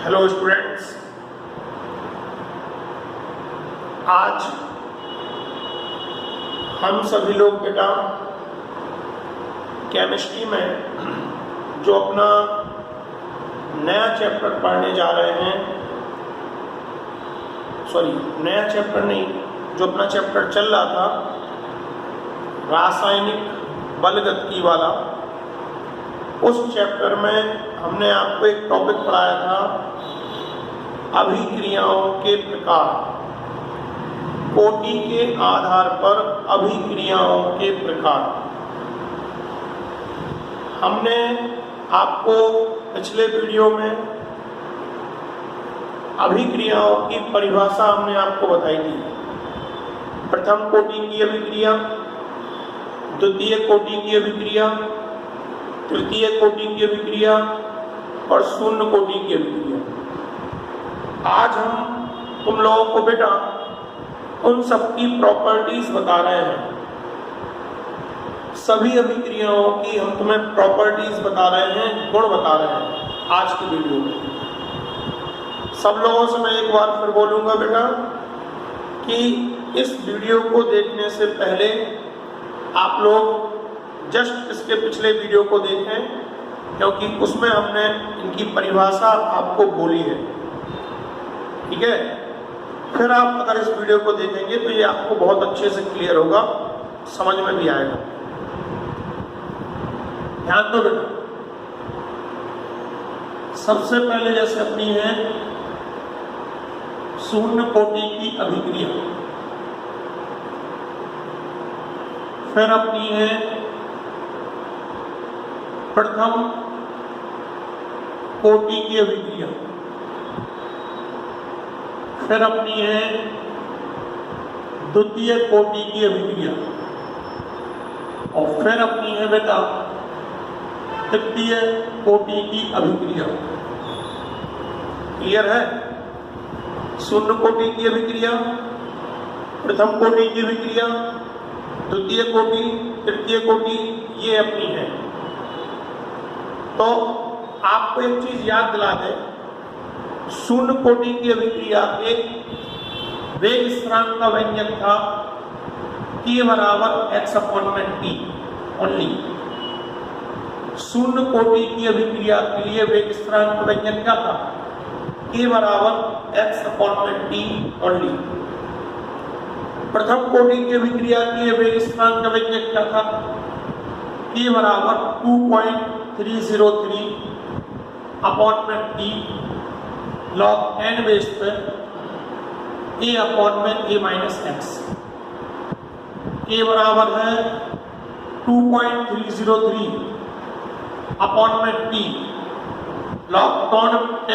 Hello students, आज हम सभी लोग बेटा केमिस्ट्री में जो अपना नया चैप्टर पढ़ने जा रहे हैं, नया चैप्टर नहीं, जो अपना चैप्टर चल रहा था रासायनिक बलगतिकी वाला, उस चैप्टर में हमने आपको एक टॉपिक पढ़ाया था अभिक्रियाओं के प्रकार। कोटि के आधार पर अभिक्रियाओं के प्रकार। हमने आपको पिछले वीडियो में अभिक्रियाओं की परिभाषा हमने आपको बताई थी। प्रथम कोटि की अभिक्रिया, द्वितीय कोटि की अभिक्रिया, तृतीय कोटि की अभिक्रिया और शून्य कोटि की अभिक्रिया। आज हम तुम लोगों को बेटा उन सब की प्रॉपर्टीज बता रहे हैं। सभी अभिक्रियाओं की हम तुम्हें प्रॉपर्टीज बता रहे हैं, गुण बता रहे हैं आज की वीडियो में। सब लोगों से मैं एक बार फिर बोलूंगा बेटा कि इस वीडियो को देखने से पहले आप लोग जस्ट इसके पिछले वीडियो को देखें, क्योंकि उसमें हमने इनकी परिभाषा आपको बोली है। ठीक है, फिर आप अगर इस वीडियो को देखेंगे तो ये आपको बहुत अच्छे से क्लियर होगा, समझ में भी आएगा। ध्यान दो बेटा, सबसे पहले जैसे अपनी है शून्य कोटि की अभिक्रिया, फिर अपनी है प्रथम कोटि की अभिक्रिया, फिर अपनी है द्वितीय कोटि की अभिक्रिया और फिर अपनी है बेटा तृतीय कोटि की अभिक्रिया। क्लियर है? शून्य कोटि की अभिक्रिया, प्रथम कोटि की अभिक्रिया, द्वितीय कोटि, तृतीय कोटि, ये अपनी है। तो आपको एक चीज याद दिला दे, शून्य कोटि की अभिक्रिया एक वेग स्थिरांक का व्यंजक था K बराबर x/t ओनली। शून्य कोटि की अभिक्रिया के लिए वेग स्थिरांक का व्यंजक क्या था? K बराबर x/t ओनली। प्रथम कोटि की अभिक्रिया के लिए वेग स्थिरांक का व्यंजक क्या था? K बराबर 2.303 अपॉन में t log n बेस पे a अपॉन में a माइनस एक्स। K बराबर है 2.303 अपॉन में t log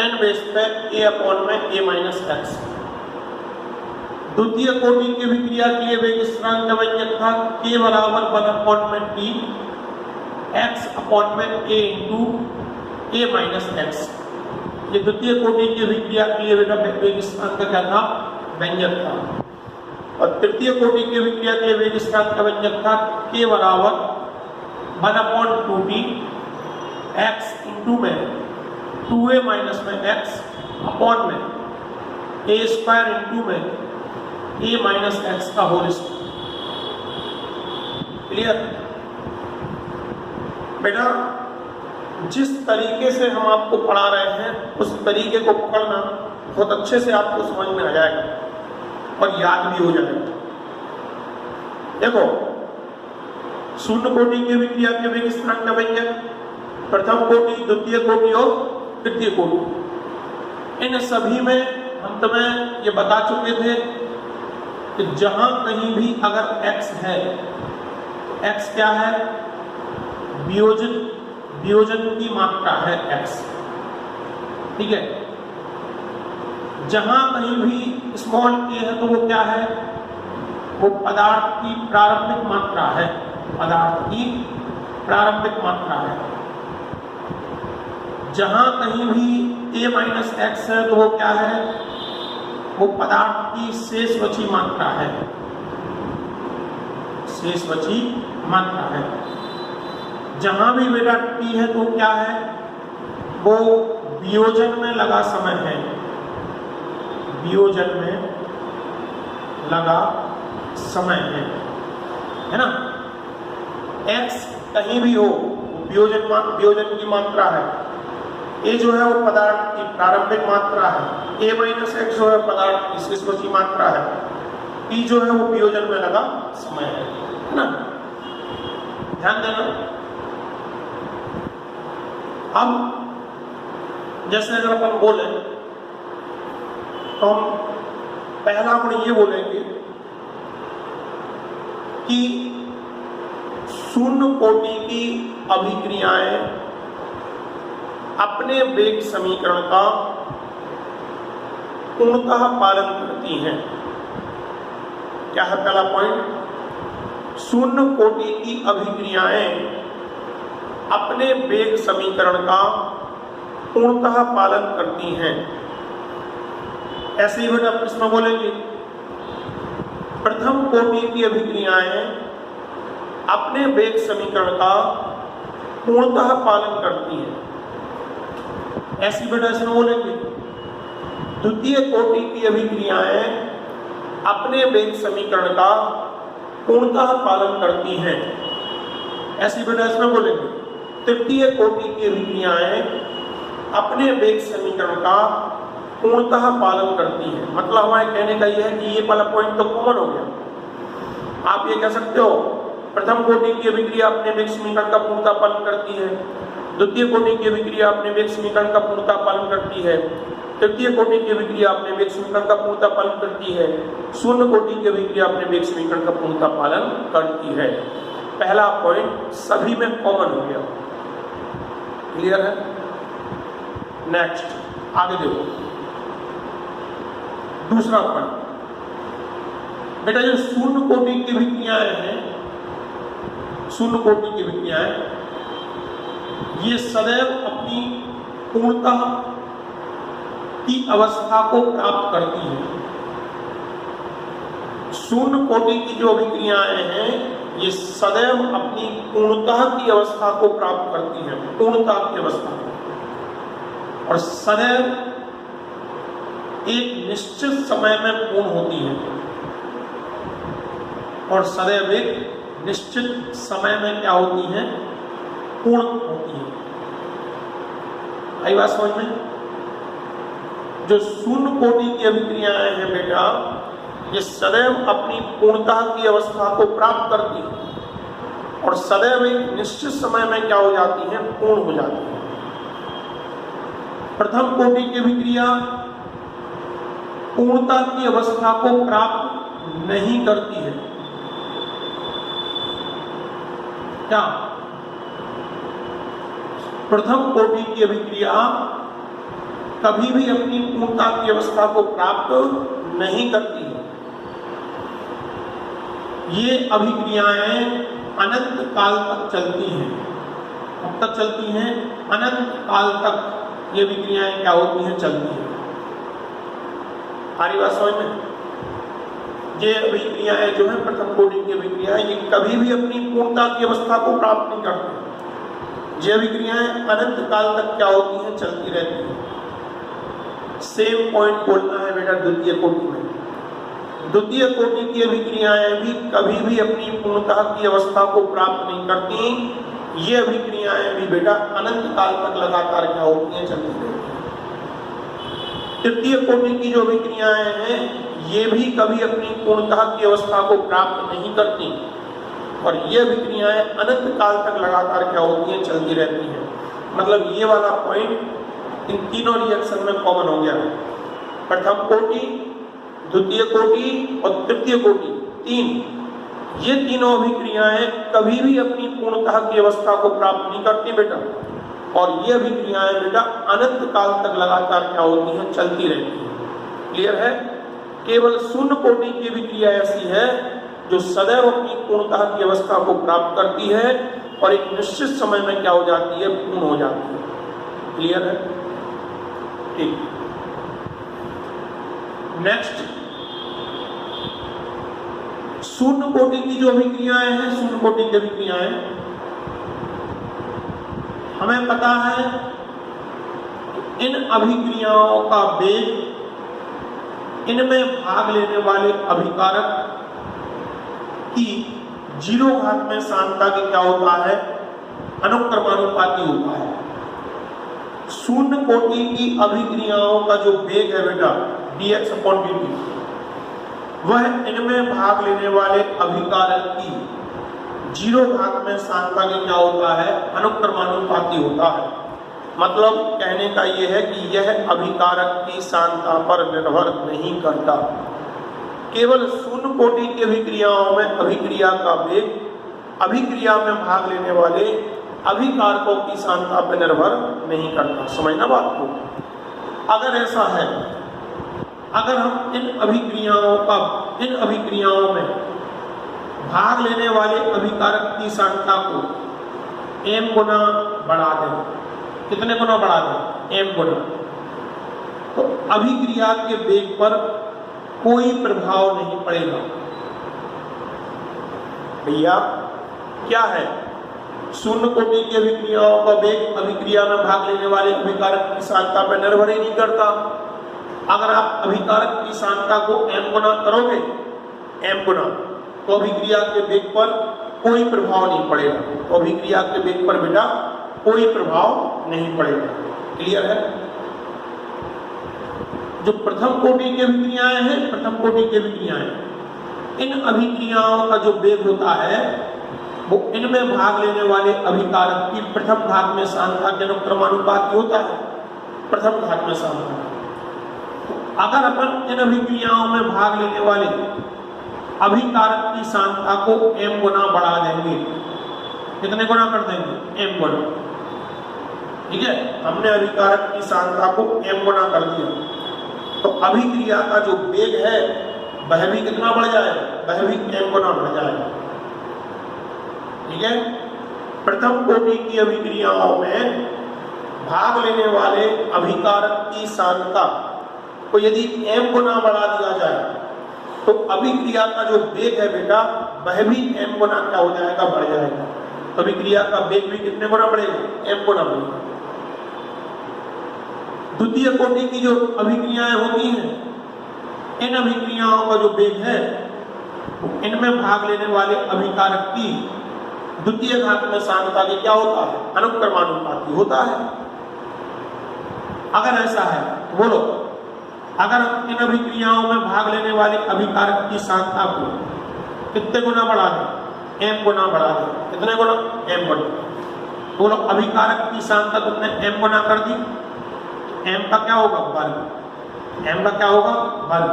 n बेस पे a अपॉन में a माइनस एक्स। द्वितीय कोटि की अभिक्रिया के लिए वेग स्थिरांक का व्यंजक था K बराबर 1 अपॉन में t x अपॉन में a into a minus x. ये द्वितीय कोटि की अभिक्रिया के लिए बेटा वेग स्थिरांक का क्या था? व्यंजक था। और तृतीय कोटि की अभिक्रिया के लिए वेग स्थिरांक का व्यंजक था K बराबर 1 अपॉन 2t x इंटू में 2a माइनस में x अपॉन में a स्क्वायर इंटू में a माइनस एक्स का होल स्क्वायर। क्लियर? बेटा जिस तरीके से हम आपको पढ़ा रहे हैं उस तरीके को पकड़ना, बहुत अच्छे से आपको समझ में आ जाएगा और याद भी हो जाएगा। देखो, शून्य कोटि की अभिक्रिया के वेग स्थिरांक का व्यंजक, प्रथम कोटि, द्वितीय कोटि और तृतीय कोटि, इन सभी में हम तुम्हें ये बता चुके थे कि जहां कहीं भी अगर x है, x क्या है? वियोजन की मात्रा है x। ठीक है, जहां कहीं भी स्मॉल a है तो वो क्या है? वो पदार्थ की प्रारंभिक मात्रा है, पदार्थ की प्रारंभिक मात्रा है। जहां कहीं भी a माइनस एक्स है तो वो क्या है? वो पदार्थ की शेष बची मात्रा है, शेष बची मात्रा है। जहां भी बेटा t है तो क्या है? वो वियोजन में लगा समय है, वियोजन में लगा समय है ना। x कहीं भी हो, वियोजन की मात्रा है। a जो है वो पदार्थ की प्रारंभिक मात्रा है, a माइनस x जो है पदार्थ की शेष बची मात्रा है, t जो है वो वियोजन में लगा समय है ना। ध्यान देना। अब जैसे अगर अपन बोले तो हम पहला गुण ये बोलेंगे कि शून्य कोटि की अभिक्रियाएं अपने वेग समीकरण का पूर्णतः पालन करती हैं। क्या है पहला पॉइंट? शून्य कोटि की अभिक्रियाएं अपने वेग समीकरण का पूर्णतः पालन करती हैं। ऐसे ही बेटा इसमें बोलेंगे प्रथम कोटि की अभिक्रियाएं अपने वेग समीकरण का पूर्णतः पालन करती हैं। ऐसी बेटा इसमें बोलेंगे द्वितीय कोटि की अभिक्रियाएं अपने वेग समीकरण का पूर्णतः पालन करती हैं। ऐसी बेटा इसमें बोलेंगे तृतीय कोटि की अभिक्रियाएं अपने वेग समीकरण का पूर्णतः पालन करती है। मतलब हमारे कहने का यह है कि ये वाला पॉइंट तो कॉमन हो गया। आप ये कह सकते हो प्रथम कोटि की अभिक्रिया अपने वेग समीकरण का पूर्णतः पालन करती है, द्वितीय कोटि की अभिक्रिया अपने वेग समीकरण का पूर्णतः पालन करती है, तृतीय कोटि की अभिक्रिया अपने वेग समीकरण का पूर्णतः पालन करती है, शून्य कोटि की अभिक्रिया अपने वेग समीकरण का पूर्णतः पालन करती है। पहला पॉइंट सभी में कॉमन हो गया। क्लियर है? नेक्स्ट आगे देखो दूसरा पॉइंट। बेटा जो शून्य कोटि की अभिक्रियाएं हैं, शून्य कोटि की अभिक्रियाएं ये सदैव अपनी पूर्णतः की अवस्था को प्राप्त करती हैं। शून्य कोटि की जो अभिक्रियाएं हैं ये सदैव अपनी पूर्णतः की अवस्था को प्राप्त करती हैं, पूर्णतः की अवस्था को, और सदैव एक निश्चित समय में पूर्ण होती है, और सदैव एक निश्चित समय में क्या होती है? पूर्ण होती है। आई बात समझ में? जो शून्य कोटि की अभिक्रियाएं हैं बेटा ये सदैव अपनी पूर्णता की अवस्था को प्राप्त करती है और सदैव एक निश्चित समय में क्या हो जाती है? पूर्ण हो जाती है। प्रथम कोटि की अभिक्रिया पूर्णता की अवस्था को प्राप्त नहीं करती है। क्या? प्रथम कोटि की अभिक्रिया कभी भी अपनी पूर्णता की अवस्था को प्राप्त नहीं करती है। ये अभिक्रियाएं अनंत काल तक चलती हैं। कब तक चलती हैं? अनंत काल तक ये अभिक्रियाएं क्या होती हैं? चलती हैं। हमारी बात समझ में? ये अभिक्रियाएं जो है प्रथम कोटि की अभिक्रियाएं ये कभी भी अपनी पूर्णता की अवस्था को प्राप्त नहीं करती। ये अभिक्रियाएं अनंत काल तक क्या होती हैं? चलती रहती हैं। सेम पॉइंट बोलना है बेटा द्वितीय कोटि में। द्वितीय कोटि की अभिक्रियाएं भी कभी भी अपनी पूर्णता की अवस्था को प्राप्त नहीं करती। ये अभिक्रियाएं भी बेटा अनंत काल तक लगातार क्या होती हैं? चलती रहती हैं। तृतीय कोटि की जो अभिक्रियाएं हैं ये भी कभी अपनी पूर्णता की अवस्था को प्राप्त नहीं करती और ये अभिक्रियाएं अनंत काल तक लगातार क्या होती हैं? चलती रहती हैं। मतलब ये वाला पॉइंट इन तीनों रिएक्शन में कॉमन हो गया। प्रथम कोटि, द्वितीय कोटि और तृतीय कोटि, ये तीनों अभिक्रियाएं कभी भी अपनी पूर्णता की अवस्था को प्राप्त नहीं करती बेटा, और ये अभिक्रियाएं बेटा अनंत काल तक लगातार क्या होती हैं? चलती रहती हैं। क्लियर है? केवल शून्य कोटि की अभिक्रिया ऐसी है जो सदैव अपनी पूर्णता की अवस्था को प्राप्त करती है और एक निश्चित समय में क्या हो जाती है? पूर्ण हो जाती है। क्लियर है? ठीक। नेक्स्ट, शून्य कोटि की जो अभिक्रियाएं हैं, शून्य कोटि की अभिक्रियाएं हमें पता है इन अभिक्रियाओं का वेग इनमें भाग लेने वाले अभिकारक की 0 घात में सांद्रता की क्या होता है, अनुक्रमानुपाती होता है। शून्य कोटि की अभिक्रियाओं का जो वेग है बेटा dx/dt, वह इनमें भाग लेने वाले अभिकारक की 0 घात में सांद्रता की क्या होता है, अनुक्रमानुपाती होता है। मतलब कहने का यह है कि यह अभिकारक की सांद्रता पर निर्भर नहीं करता, केवल शून्य कोटि की अभिक्रियाओं में अभिक्रिया का वेग अभिक्रिया में भाग लेने वाले अभिकारकों की सांद्रता पर निर्भर नहीं करता। समझना बात को। अगर ऐसा है, अगर हम इन अभिक्रियाओं में भाग लेने वाले अभिकारक की सांद्रता को m गुना बढ़ा दें, कितने गुना बढ़ा दें, m गुना, तो अभिक्रिया के वेग पर कोई प्रभाव नहीं पड़ेगा। भैया क्या है, शून्य कोटि की अभिक्रियाओं का वेग अभिक्रिया में भाग लेने वाले अभिकारक की सांद्रता पर निर्भर ही नहीं करता। अगर आप अभिकारक की सांद्रता को m गुना करोगे, m गुना, तो अभिक्रिया के वेग पर कोई प्रभाव नहीं पड़ेगा। तो अभिक्रिया के वेग पर बेटा कोई प्रभाव नहीं पड़ेगा। क्लियर है। जो प्रथम कोटि की अभिक्रियाएं हैं, इन अभिक्रियाओं का जो वेग होता है वो इनमें भाग लेने वाले अभिकारक की प्रथम घात में सांद्रता के अनुक्रमानुपाती होता है। प्रथम घात में सांद्रता। अगर अपन इन अभिक्रियाओं में भाग लेने वाले अभिकारक की सांद्रता को m गुना बढ़ा देंगे, कितने गुना कर देंगे, m गुना। ठीक है, हमने अभिकारक की सांद्रता को m गुना कर दिया, तो अभिक्रिया का जो वेग है वह भी कितना बढ़ जाएगा, वह भी m गुना बढ़ जाएगा। ठीक है, प्रथम कोटि की अभिक्रियाओं में भाग लेने वाले अभिकारक की सांद्रता को यदि m गुना बढ़ा दिया जाए तो अभिक्रिया का जो वेग है बेटा वह भी m गुना क्या हो जाएगा, बढ़ जाएगा। तो अभिक्रिया का वेग भी कितने गुना बढ़ेगा, m गुना बढ़ेगा। द्वितीय कोटि की जो अभिक्रियाएं होती हैं, इन अभिक्रियाओं का जो वेग है इनमें भाग लेने वाले अभिकारक की द्वितीय घात में सांद्रता की क्या होता है, अनुक्रमानुपाती होता है। अगर ऐसा है तो बोलो, अगर इन अभिक्रियाओं में भाग लेने वाले अभिकारक की सांद्रता को कितने गुना बढ़ा दें, m गुना बढ़ा दें, कितने गुना, m गुना। बोलो अभिकारक की सांद्रता तुमने m गुना कर दी, m का क्या होगा, वर्ग, m का क्या होगा, वर्ग।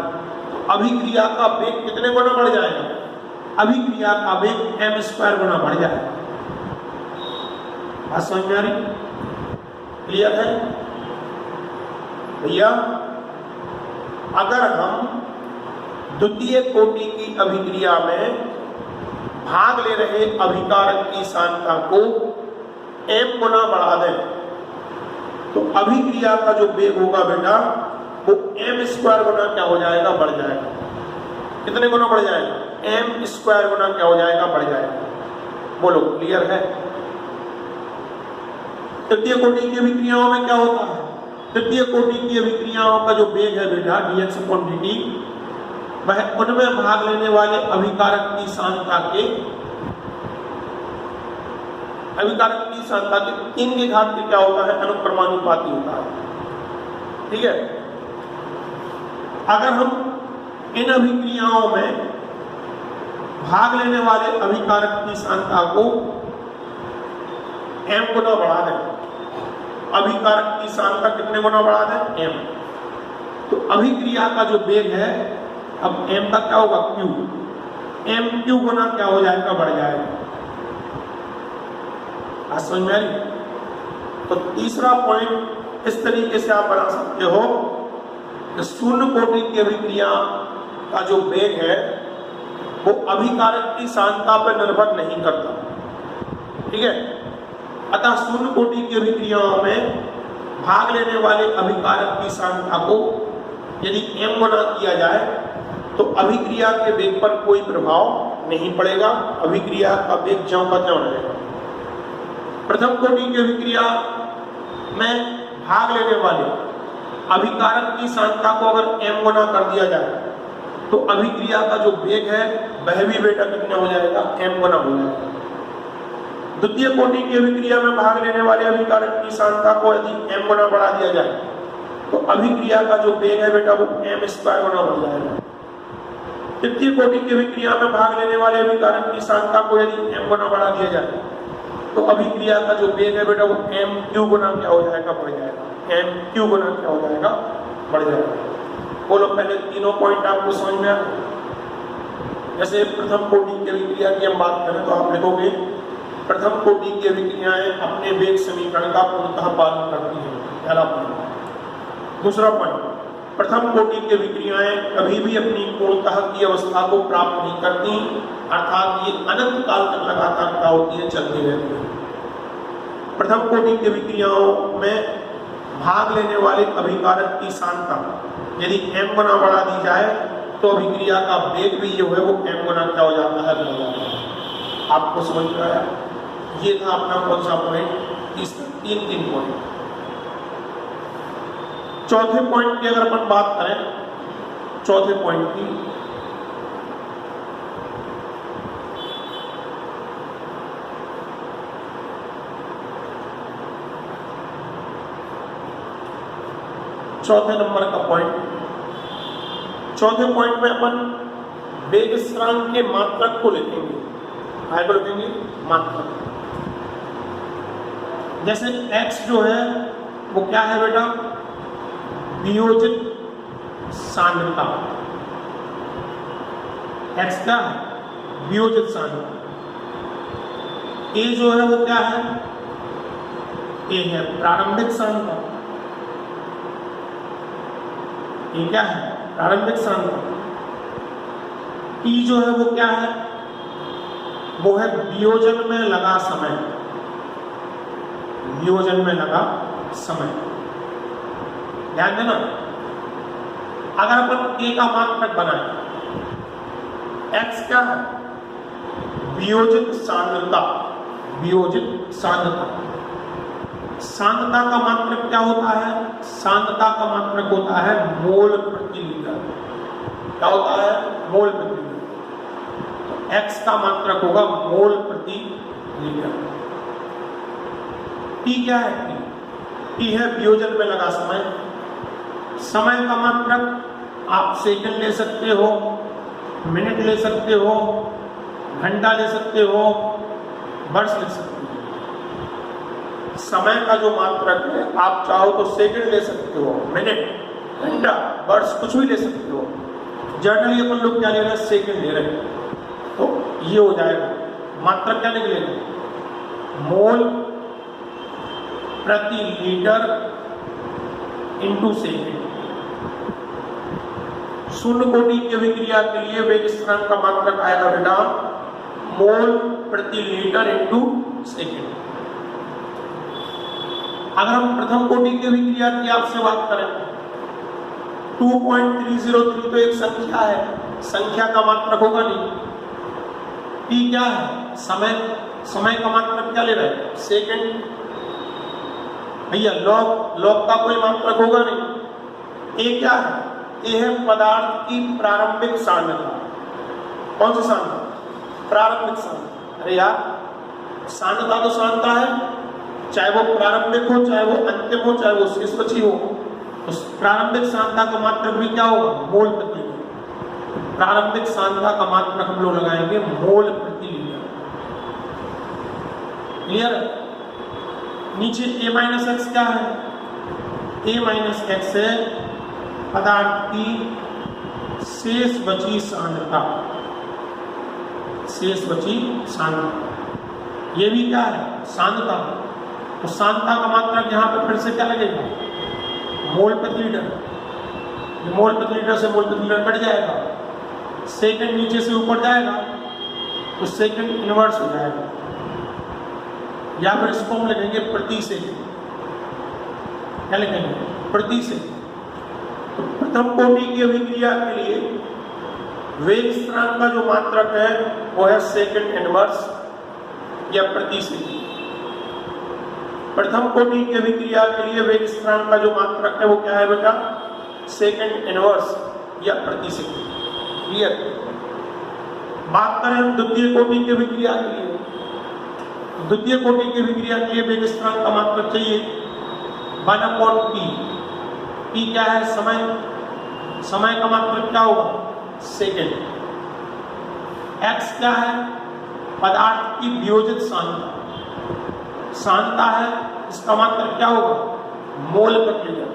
तो अभिक्रिया का वेग कितने गुना बढ़ जाएगा, अभिक्रिया का वेग m² गुना बढ़ जाएगा। बात समझ में आ रही, क्लियर है भैया। अगर हम द्वितीय कोटि की अभिक्रिया में भाग ले रहे अभिकारक की सांद्रता को m गुना बढ़ा दें तो अभिक्रिया का जो वेग होगा बेटा वो m² गुना क्या हो जाएगा, बढ़ जाएगा। कितने गुना बढ़ जाएगा, m² गुना क्या हो जाएगा, बढ़ जाएगा। बोलो क्लियर है। तृतीय कोटि की अभिक्रियाओं में क्या होता है, तृतीय कोटि की अभिक्रियाओं का जो वेग है बेटा dx/dt, वह उनमें भाग लेने वाले अभिकारक की सांद्रता के 3 की घात के क्या होता है, अनुक्रमानुपाती होता है। ठीक है, अगर हम इन अभिक्रियाओं में भाग लेने वाले अभिकारक की सांद्रता को m गुना बढ़ा दें, अभिकारक की सांद्रता कितने गुना बढ़ा दें, m, तो अभिक्रिया का जो वेग है अब m का क्या होगा, q, m q गुना क्या हो जाएगा, बढ़ जाएगा। आज समझ में आ रही। तो तीसरा पॉइंट इस तरीके से आप बना सकते हो कि शून्य कोटि की अभिक्रिया का जो वेग है वो अभिकारक की सांद्रता पर निर्भर नहीं करता। ठीक है, अतः शून्य कोटि की अभिक्रियाओं में भाग लेने वाले अभिकारक की सांद्रता को यदि m गुना किया जाए तो अभिक्रिया के वेग पर कोई प्रभाव नहीं पड़ेगा, अभिक्रिया का वेग ज्यों का त्यों रहेगा। प्रथम कोटि की अभिक्रिया में भाग लेने वाले अभिकारक की सांद्रता को अगर m गुना कर दिया जाए तो अभिक्रिया का जो वेग है वह भी बेटा कितना हो जाएगा, m गुना हो जाएगा। द्वितीय कोटि की अभिक्रिया में भाग लेने वाले अभिकारक की सांद्रता को यदि m गुना बढ़ा दिया जाए तो अभिक्रिया का जो वेग है बेटा वो m स्क्वायर गुना हो जाएगा। तृतीय कोटि की अभिक्रिया में भाग लेने वाले अभिकारक की सांद्रता को यदि m गुना बढ़ा दिया जाए तो अभिक्रिया का जो वेग है बेटा वो m क्यू गुना क्या हो जाएगा, बढ़ जाएगा। m क्यू गुना क्या हो जाएगा, बढ़ जाएगा। बोलो पहले तीनों पॉइंट आपको समझ में आ गए। जैसे प्रथम कोटि की अभिक्रिया की हम बात करें तो आप लिखोगे प्रथम कोटि की अभिक्रियाएं अपने वेग समीकरण का पूर्णतः पालन करती हैं, पहला पॉइंट। दूसरा पॉइंट, प्रथम कोटि की अभिक्रियाएं कभी भी अपनी पूर्णतः की अवस्था को प्राप्त नहीं करती, अर्थात ये अनंत काल तक लगातार क्या होती है, चलती रहती है। प्रथम कोटि की अभिक्रियाओं में भाग लेने वाले अभिकारक की सांद्रता यदि m गुना बढ़ा दी जाए तो अभिक्रिया का वेग भी जो है वो m गुना क्या हो जाता है, बढ़ जाता है। आपको समझ में आया? ये था अपना कौन सा पॉइंट, तीन पॉइंट। चौथे पॉइंट की अगर अपन बात करें, चौथे पॉइंट की, चौथे नंबर का पॉइंट, चौथे पॉइंट में अपन वेग स्थिरांक के मात्रक को लिखेंगे। काय को लिखेंगे? मात्रक। जैसे x जो है वो क्या है बेटा, वियोजित सांद्रता। x क्या है, वियोजित सांद्रता। a जो है वो क्या है, a है प्रारंभिक सांद्रता। ये क्या है, प्रारंभिक सांद्रता। T जो है वो क्या है, वो है वियोजन में लगा समय, वियोजन में लगा समय। ध्यान देना, अगर अपन K का मात्रक बनाए, X क्या है, वियोजित सांद्रता, वियोजित सांद्रता। सांद्रता का मात्रक क्या होता है, सांद्रता का मात्रक होता है मोल प्रति लीटर। क्या होता है, मोल प्रति लीटर। तो x का मात्रक होगा मोल प्रति लीटर। T क्या है, T है वियोजन में लगा समय। समय का मात्रक आप सेकंड ले सकते हो, मिनट ले सकते हो, घंटा ले सकते हो, वर्ष ले सकते हो। समय का जो मात्रक है आप चाहो तो सेकंड ले सकते हो, मिनट, घंटा, वर्ष, कुछ भी ले सकते हो। जनरली अपन लोग क्या ले रहे हैं, सेकंड ले रहे हैं। तो ये हो जाएगा मात्रक क्या निकलेगा, मोल प्रति लीटर इंटू सेकंड। शून्य कोटि की अभिक्रिया के लिए वेग स्थिरांक का मात्रक आएगा बेटा मोल प्रति लीटर इंटू सेकंड। अगर हम प्रथम कोटि की अभिक्रिया की आपसे बात करें, 2.303 तो एक संख्या है, संख्या का मात्रक होगा नहीं। T क्या है, समय, समय का मात्रक क्या ले रहा है, सेकंड। भैया लॉग, लॉग का कोई मात्रक होगा नहीं। A क्या है, A है पदार्थ की प्रारंभिक सांद्रता। कौन सी सांद्रता, प्रारंभिक सांद्रता। अरे यार सांद्रता तो सांद्रता है, चाहे वो प्रारंभिक हो, चाहे वो अंतिम हो, चाहे वो शेष बची हो। तो प्रारंभिक सांद्रता का मात्रक भी क्या होगा, मोल प्रति लीटर। प्रारंभिक सांद्रता का मात्रक हम लोग लगाएंगे मोल प्रति लीटर। क्लियर? नीचे a माइनस एक्स क्या है, a माइनस एक्स है पदार्थ की शेष बची सांद्रता, शेष बची सांद्रता। ये भी क्या है, सांद्रता। तो सांद्रता का मात्रक यहाँ पे फिर से क्या लगेगा, मोल प्रति लीटर। मोल प्रति लीटर से मोल प्रति लीटर कट जाएगा, सेकंड नीचे से ऊपर जाएगा तो सेकंड इनवर्स हो जाएगा, या फिर इसको हम लिखेंगे प्रति सेकंड। क्या लिखेंगे, प्रति सेकंड। तो प्रथम कोटि की अभिक्रिया के लिए वेग स्थिरांक का जो मात्रक है वो है सेकंड इनवर्स या प्रति सेकंड। प्रथम कोटि की अभिक्रिया के लिए वेग स्थिरांक का जो मात्रक है वो क्या है बेटा? सेकंड इनवर्स या प्रति सेकंड। क्लियर? बात करें हम द्वितीय कोटि की अभिक्रिया के लिए। द्वितीय कोटि की अभिक्रिया के लिए वेग स्थिरांक का मात्रक चाहिए 1/p। p क्या है? समय। समय का मात्रक क्या होगा? सेकंड। x क्या है? पदार्थ की वियोजित सांद्रता। सांद्रता है, इसका मात्रक क्या होगा? मोल प्रति लीटर।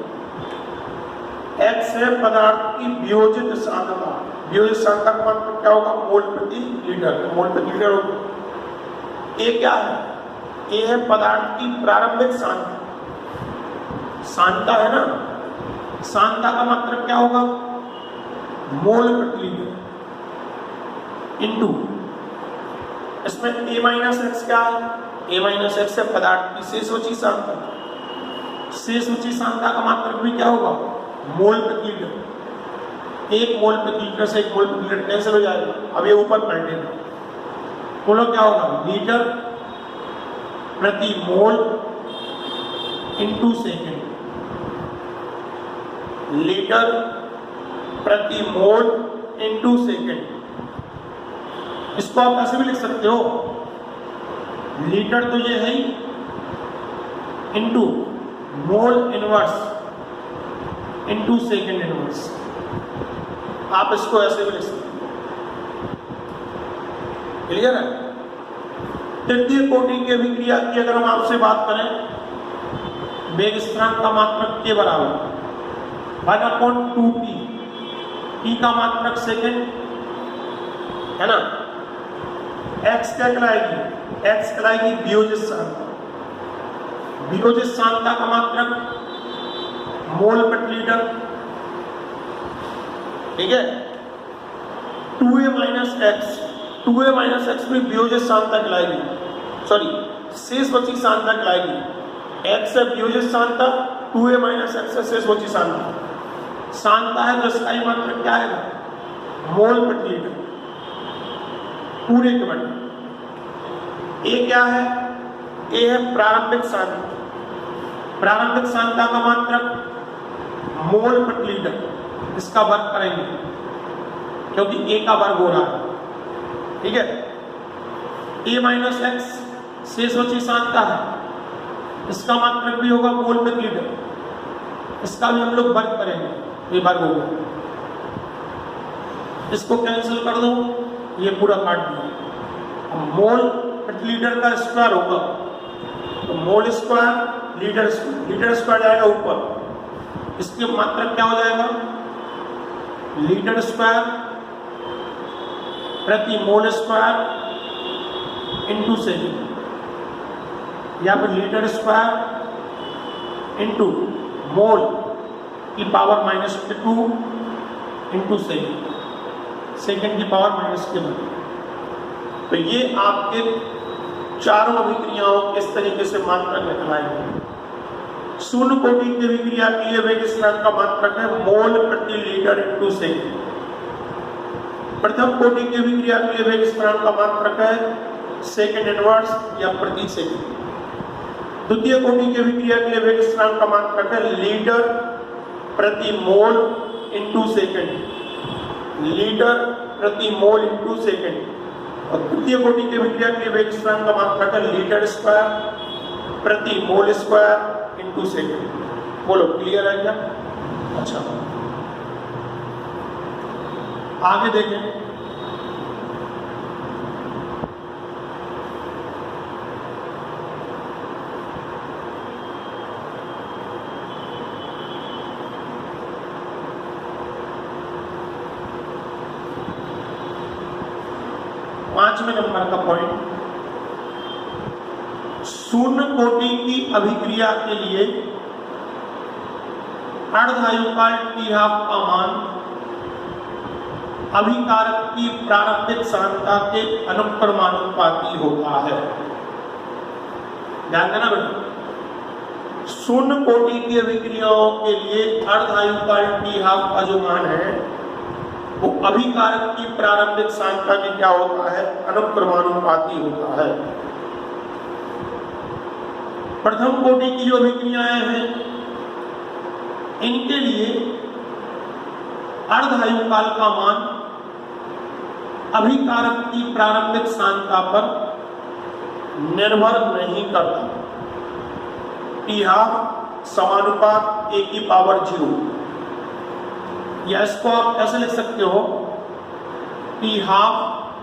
x है पदार्थ की वियोजित सांद्रता। वियोजित सांद्रता का मात्रक क्या होगा? मोल प्रति लीटर। मोल प्रति लीटर होगा। a क्या है? a है पदार्थ की प्रारंभिक सांद्रता। सांद्रता है ना, सांद्रता का मात्रक क्या होगा? मोल प्रति लीटर इंटू, इसमें a माइनस एक्स क्या है? a माइनस एक्स है पदार्थ की शेषोची सांद्रता। शेषोची सांद्रता का मात्रक भी क्या होगा? मोल प्रति लीटर। एक मोल प्रति लीटर से एक मोल प्रति लीटर कैंसिल हो जाएगा। अब ये ऊपर पलटेगा, बोलो क्या होगा? लीटर प्रति मोल इंटू सेकेंड। लीटर प्रति मोल इंटू सेकेंड। इसको आप ऐसे भी लिख सकते हो, लीटर तो ये है ही into mole inverse into second inverse. आप इसको ऐसे भी लिख सकते हो। क्लियर है? तृतीय कोटि की अभिक्रिया की अगर हम आपसे बात करें, वेग स्थिरांक का मात्रक के बराबर 1/2p। p का मात्रक सेकेंड है ना। x क्या कहलाएगी? x कहलाएगी वियोजित सांद्रता। वियोजित सांद्रता का मात्रक मोल प्रति लीटर। ठीक है? 2a minus x, 2a minus x में वियोजित सांद्रता कहलाएगी, सॉरी शेषवची सांद्रता कहलाएगी। x है वियोजित सांद्रता, 2a माइनस एक्स है शेषवची सांद्रता। सांद्रता है तो इसका ही मात्रक क्या आएगा? मोल प्रति लीटर पूरे के बटे। a क्या है? a है प्रारंभिक सांद्रता। प्रारंभिक सांद्रता का मात्रक मोल प्रति लीटर। इसका वर्ग करेंगे क्योंकि a का वर्ग हो रहा है। ठीक है? a माइनस एक्स शेषवची सांद्रता है, इसका मात्रक भी होगा मोल प्रति लीटर। इसका भी हम लोग वर्ग करेंगे, ये वर्ग होगा। इसको कैंसिल कर दो, ये पूरा काट दिया। मोल प्रति लीटर का स्क्वायर होगा तो mole square litre square, litre square जाएगा ऊपर। इसके मात्रक क्या हो जाएगा? लीटर स्क्वायर प्रति मोल स्क्वायर इंटू सेकेंड, या फिर लीटर स्क्वायर इंटू मोल की पावर -2 इंटू सेकेंड, सेकेंड की पावर माइनस के बराबर। तो ये आपके चारों अभिक्रियाओं किस तरीके से मात्रक निकलाएंगे। शून्य कोटि की अभिक्रिया के लिए वेग स्थिरांक का मात्रक है मोल प्रति लीटर इंटू सेकेंड। प्रथम कोटि की अभिक्रिया के लिए वेग स्थिरांक का मात्रक है सेकेंड इनवर्स या प्रति सेकेंड। द्वितीय कोटि की अभिक्रिया के लिए वेग स्थिरांक का मात्रक है लीटर प्रति मोल इंटू सेकेंड। लीटर प्रति मोल इंटू सेकेंड। और तृतीय कोटि की अभिक्रिया के लिए वेग स्थिरांक का मात्रक है लीटर स्क्वायर प्रति मोल स्क्वायर इंटू सेकेंड। बोलो क्लियर है क्या? अच्छा, आगे देखें। पांचवें नंबर का पॉइंट, शून्य कोटि की अभिक्रिया के लिए अर्धआयुकाल T½ का मान अभिकारक की प्रारंभिक सांद्रता के अनुक्रमानुपाती होता है। ध्यान देना बेटा, शून्य कोटि की अभिक्रियाओं के लिए अर्धआयुकाल T½ का जो मान है वो अभिकारक की प्रारंभिक सांद्रता में क्या होता है? अनुक्रमानुपाती होता है। प्रथम कोटि की जो अभिक्रियाएं हैं इनके लिए अर्धायु काल का मान अभिकारक की प्रारंभिक सांद्रता पर निर्भर नहीं करता। टी हाफ समानुपात ए की पावर 0, या इसको आप ऐसे लिख सकते हो टी हाफ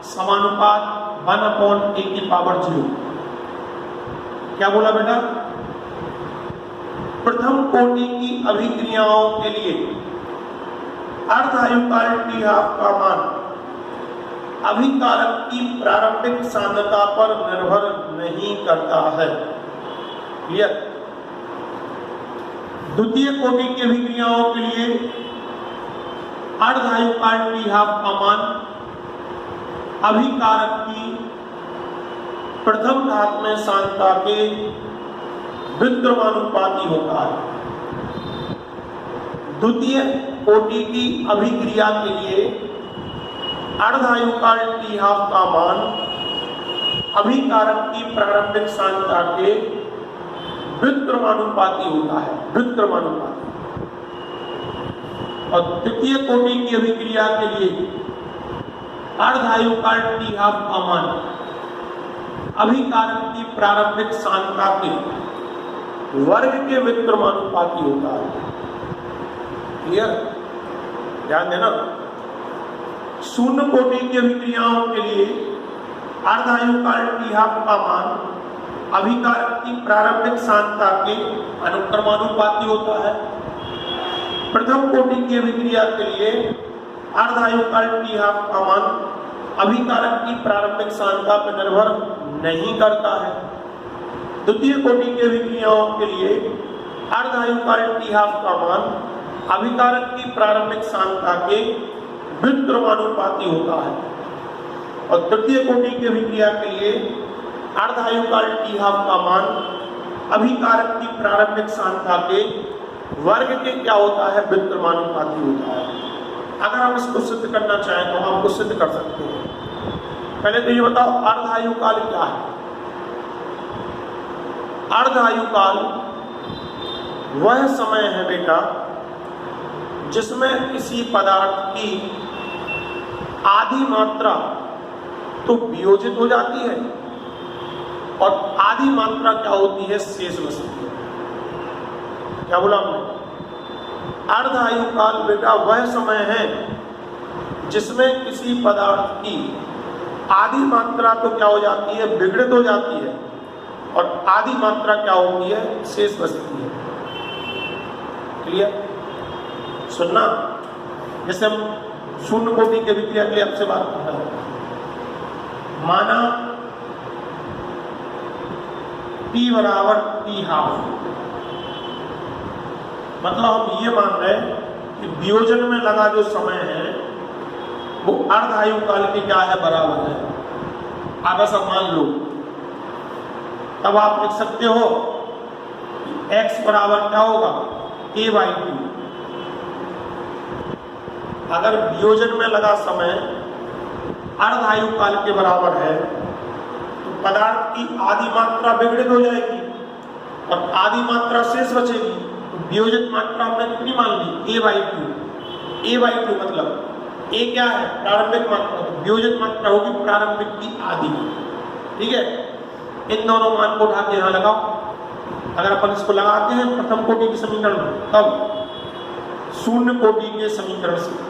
समानुपात 1/a की पावर 0। क्या बोला बेटा? प्रथम कोटि की अभिक्रियाओं के लिए अर्धायु काल टी हाफ का मान अभिकारक की प्रारंभिक सांद्रता पर निर्भर नहीं करता है। क्लियर? द्वितीय कोटि की अभिक्रियाओं के लिए अर्धायु काल टी हाफ का मान अभिकारक की प्रथम घात में सांद्रता के व्युत्क्रमानुपाती होता है। द्वितीय कोटि की अभिक्रिया के लिए अर्धायु काल टी हाफ का मान अभिकारक की प्रारंभिक सांद्रता के व्युत्क्रमानुपाती होता है, व्युत्क्रमानुपाती। और तृतीय कोटि की अभिक्रिया के लिए अर्धायु काल टी हाफ का मान अभिकारक की प्रारंभिक सांद्रता के वर्ग के व्युत्क्रमानुपाती होता है। क्लियर? ध्यान देना। शून्य कोटि की अभिक्रियाओं के लिए अर्धायु काल टी हाफ का मान अभिकारक की प्रारंभिक सांद्रता के अनुक्रमानुपाती होता है। प्रथम कोटि की अभिक्रिया के लिए अर्धायु काल टी हाफ का मान अभिकारक की प्रारंभिक सांद्रता पर निर्भर नहीं करता है। द्वितीय कोटि की अभिक्रियाओं के लिए अर्धायु काल टी हाफ का मान अभिकारक की प्रारंभिक सांद्रता के व्युत्क्रमानुपाती होता है। और तृतीय कोटि की अभिक्रिया के लिए अर्धायु काल टी हाफ का मान अभिकारक की प्रारंभिक सांद्रता के वर्ग के क्या होता है? व्युत्क्रमानुपाती होता है। अगर हम इसको सिद्ध करना चाहें तो हम इसको सिद्ध कर सकते हैं। पहले तो ये बताओ अर्धायु काल क्या है? अर्धायु काल वह समय है बेटा जिसमें किसी पदार्थ की आधी मात्रा तो वियोजित हो जाती है और आधी मात्रा क्या होती है? शेष बचती है। क्या बोला हमने? अर्धायु काल बेटा वह समय है जिसमें किसी पदार्थ की आधी मात्रा तो क्या हो जाती है? विघटित हो जाती है और आधी मात्रा क्या होती है? शेष बचती है। क्लियर? सुनना, जैसे हम शून्य कोटि की अभिक्रिया के लिए आपसे बात कर रहे हैं। माना T बराबर टी हाफ, मतलब हम ये मान रहे हैं कि वियोजन में लगा जो समय है वो अर्धायु काल के क्या है? बराबर है। आप ऐसा मान लो, तब आप लिख सकते हो x बराबर क्या होगा? a/2। अगर वियोजन में लगा समय अर्धायु काल के बराबर है तो पदार्थ की आधी मात्रा विघटित हो जाएगी और आधी मात्रा शेष बचेगी। तो वियोजित मात्रा हमने कितनी मान ली? a/2। a/2 मतलब a क्या है? प्रारंभिक मात्रा। तो वियोजित मात्रा होगी प्रारंभिक की आधी। ठीक है? इन दोनों मान को उठा के यहाँ लगाओ। अगर अपन इसको लगाते हैं प्रथम कोटि के समीकरण में, तब शून्य कोटि के समीकरण से,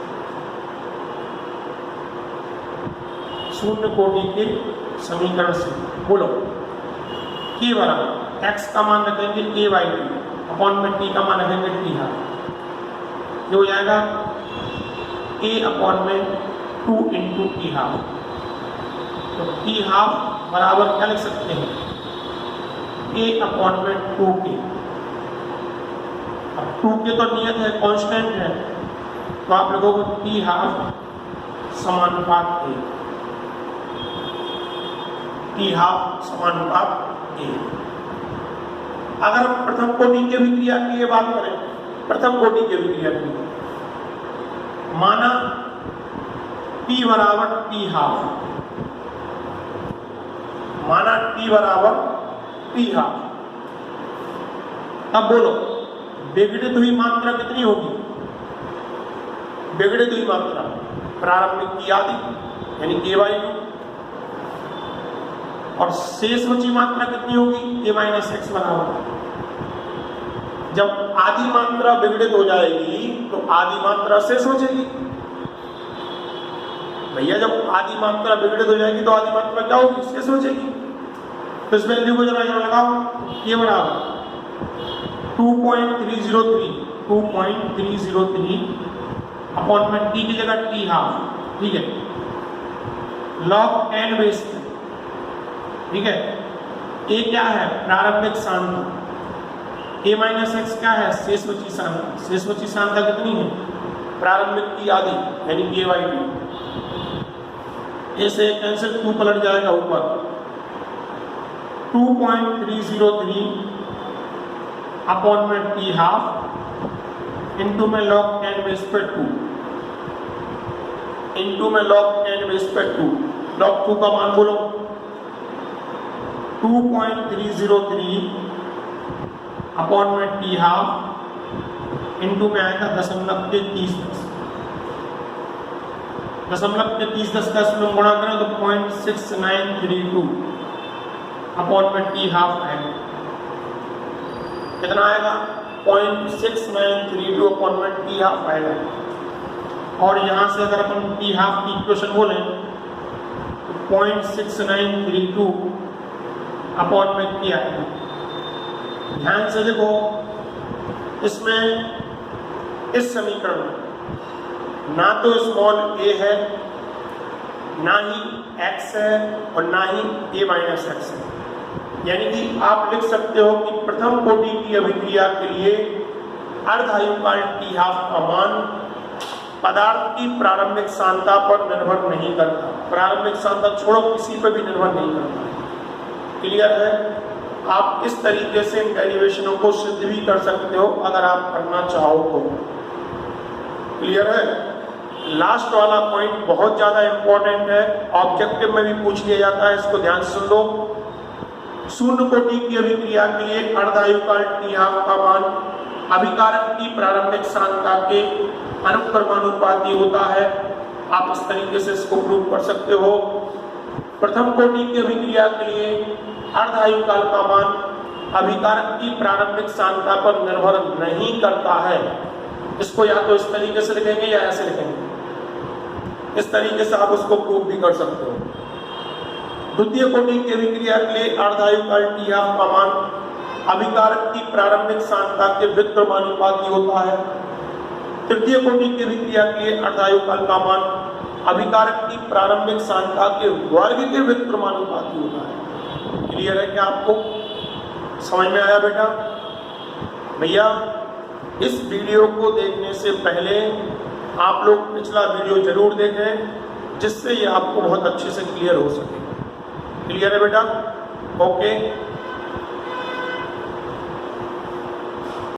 शून्य कोटि के समीकरण से बोलो k बराबर x का मान रखेंगे a/2 अपॉन में t का मान रखेंगे टी हाफ। ये हो जाएगा a अपॉन में 2 इंटू टी हाफ। तो टी हाफ बराबर क्या लिख सकते हैं? a अपॉन में 2k। अब 2k तो नियत है, कांस्टेंट है, तो आप लोगों को टी हाफ समानुपात a, टी हाफ समानुपात a। अगर हम प्रथम कोटि की अभिक्रिया की ये बात करें, प्रथम कोटि की अभिक्रिया की, माना P बराबर टी हाफ, माना T बराबर टी हाफ, अब बोलो विघटित हुई मात्रा कितनी होगी? विघटित हुई मात्रा प्रारंभिक की आधी यानी k/2 और शेष बची मात्रा कितनी होगी? a-x बराबर। जब आधी मात्रा विघटित हो जाएगी तो आधी मात्रा शेष बचेगी। भैया जब आधी मात्रा विघटित हो जाएगी तो आधी मात्रा क्या होगी? शेष बचेगी। तो इस वैल्यू को जरा यहाँ लगाओ, ये बराबर 2.303 अपॉन में t की जगह t हाफ, ठीक है, log n बेस पे, ठीक है। a क्या है? प्रारंभिक सांद्रता, a-x क्या है? शेष बची सांद्रता। शेष बची सांद्रता कितनी है? प्रारंभिक की आधी यानी k/2। a से कैंसिल 2 पलट जाएगा ऊपर, 2.303 अपॉन में t हाफ इंटू में log n बेस पे 2 इंटू में log n बेस पे 2। log 2 का मान बोलो, 2.303 अपॉन में t हाफ इंटू में आएगा 0.3010। 0.3010 का इसमें गुणा करें तो 0.6932 अपॉन में t हाफ आएगा। कितना आएगा? 0.6932 अपॉन में t हाफ आएगा। और यहाँ से अगर अपन t हाफ की इक्वेशन बोलें तो 0.6932 अपॉन में t आएगा। ध्यान से देखो, इसमें इस समीकरण में ना तो स्मॉल a है, ना ही x है और ना ही a-x है। यानी कि आप लिख सकते हो कि प्रथम कोटि की अभिक्रिया के लिए अर्धायुकाल t हाफ का मान पदार्थ की प्रारंभिक सांद्रता पर निर्भर नहीं करता। प्रारंभिक सांद्रता छोड़ो, किसी पर भी निर्भर नहीं करता। क्लियर है? आप इस तरीके से इन डेरिवेशनों को सिद्ध भी कर सकते हो अगर आप करना चाहो तो। क्लियर है? लास्ट वाला पॉइंट बहुत ज्यादा इंपॉर्टेंट है, ऑब्जेक्टिव में भी पूछ लिया जाता है, इसको ध्यान से सुन लो। शून्य कोटि की अभिक्रिया के लिए अर्धायुकाल t हाफ का मान अभिकारक की प्रारंभिक सांद्रता के अनुक्रमानुपाती होता है। आप इस तरीके से इसको प्रूव कर सकते हो। प्रथम कोटि की अभिक्रिया के लिए अर्धायुकाल का मान अभिकारक की प्रारंभिक सांद्रता पर निर्भर नहीं करता है। इसको या तो इस तरीके से लिखेंगे या ऐसे लिखेंगे। इस तरीके से आप उसको प्रूव भी कर सकते हो। द्वितीय कोटि की अभिक्रिया के लिए अर्धायुकाल t हाफ का मान अभिकारक की प्रारंभिक सांद्रता के व्युत्क्रमानुपाती होता है। तृतीय कोटि की अभिक्रिया के लिए अर्धायुकाल का मान अभिकारक की प्रारंभिक सांद्रता के वर्ग के व्युत्क्रमानुपाती होता है। क्लियर है क्या? आपको समझ में आया बेटा? भैया इस वीडियो को देखने से पहले आप लोग पिछला वीडियो जरूर देखें, जिससे ये आपको बहुत अच्छे से क्लियर हो सके। क्लियर है बेटा? ओके।